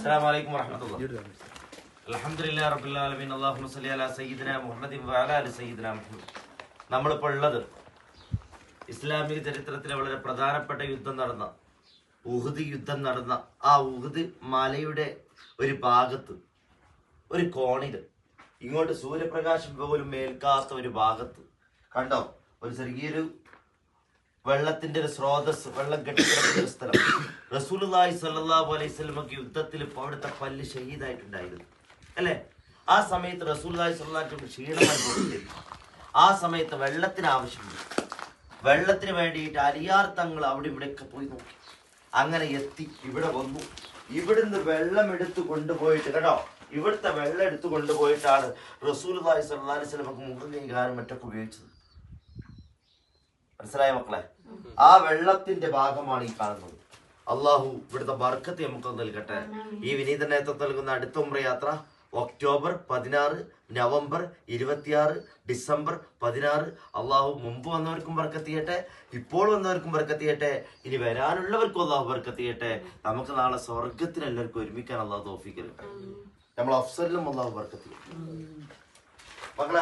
അസ്സലാമു അലൈക്കും വറഹ്മത്തുള്ളാഹി. അൽഹംദുലില്ലാഹി റബ്ബിൽ ആലമീൻ. അല്ലാഹുമ്മ സ്വല്ലി അലാ സയ്യിദിനാ മുഹമ്മദിൻ വഅലാ ആലി സയ്യിദിനാ മുഹമ്മദ്. നമ്മളിപ്പോൾ ഉള്ളത് ഇസ്ലാമിക ചരിത്രത്തിലെ വളരെ പ്രധാനപ്പെട്ട യുദ്ധം നടന്ന ഉഹുദ് യുദ്ധം നടന്ന ആ ഉഹുദ് മലയുടെ ഒരു ഭാഗത്ത്, ഒരു കോണില്, ഇങ്ങോട്ട് സൂര്യപ്രകാശം പോലും മേൽക്കാത്ത ഒരു ഭാഗത്ത് കണ്ടോ, ഒരു ചെറിയൊരു വെള്ളത്തിന്റെ ഒരു സ്രോതസ്, വെള്ളം കെട്ടിക്കിടക്കുന്ന ഒരു സ്ഥലം. റസൂലുള്ളാഹി സ്വല്ലല്ലാഹു അലൈഹി വസല്ലമക്ക് യുദ്ധത്തിൽ അവിടുത്തെ പല്ല് ഷഹീദായിട്ടുണ്ടായിരുന്നു അല്ലെ? ആ സമയത്ത് റസൂലുള്ളാഹി സ്വല്ലല്ലാഹു അലൈഹി വസല്ലം ക്ഷീണം അനുഭവിച്ചിരുന്നു. ആ സമയത്ത് വെള്ളത്തിന് ആവശ്യമുണ്ട്. വെള്ളത്തിന് വേണ്ടിയിട്ട് അലിയാർ തങ്ങൾ അവിടെ ഇവിടെയൊക്കെ പോയി നോക്കി. അങ്ങനെ എത്തി ഇവിടെ വന്നു. ഇവിടുന്ന് വെള്ളം എടുത്തു കൊണ്ടുപോയിട്ട് കേട്ടോ, ഇവിടുത്തെ വെള്ളം എടുത്തു കൊണ്ടുപോയിട്ടാണ് റസൂലുള്ളാഹി സ്വല്ലല്ലാഹു അലൈഹി വസല്ലമക്ക് മുഖം കൈകാരം മറ്റൊക്കെ ഉപയോഗിച്ചത്. മനസ്സിലായ മക്കളെ? ആ വെള്ളത്തിന്റെ ഭാഗമാണ് ഈ കാണുന്നത്. അള്ളാഹു ഇവിടുത്തെ ബർക്കത്ത് നമുക്ക് നൽകട്ടെ. ഈ വിനീത നേതൃത്വം നൽകുന്ന അടുത്ത ഉംറ യാത്ര ഒക്ടോബർ 16, നവംബർ 26, ഡിസംബർ 16. അള്ളാഹു മുമ്പ് വന്നവർക്കും ബർക്കത്ത് ചെയ്യട്ടെ, ഇപ്പോൾ വന്നവർക്കും ബർക്കത്ത് ചെയ്യട്ടെ, ഇനി വരാനുള്ളവർക്കും അള്ളാഹു ബർക്കത്ത് ചെയ്യട്ടെ. നമുക്ക് നാളെ സ്വർഗത്തിൽ എല്ലാവർക്കും ഒരുമിക്കാൻ അള്ളാഹു തൗഫീഖ് തരട്ടെ. നമ്മൾ അഫ്സലിലും അള്ളാഹു ബർക്കത്ത് ചെയ്യട്ടെ. മക്കളെ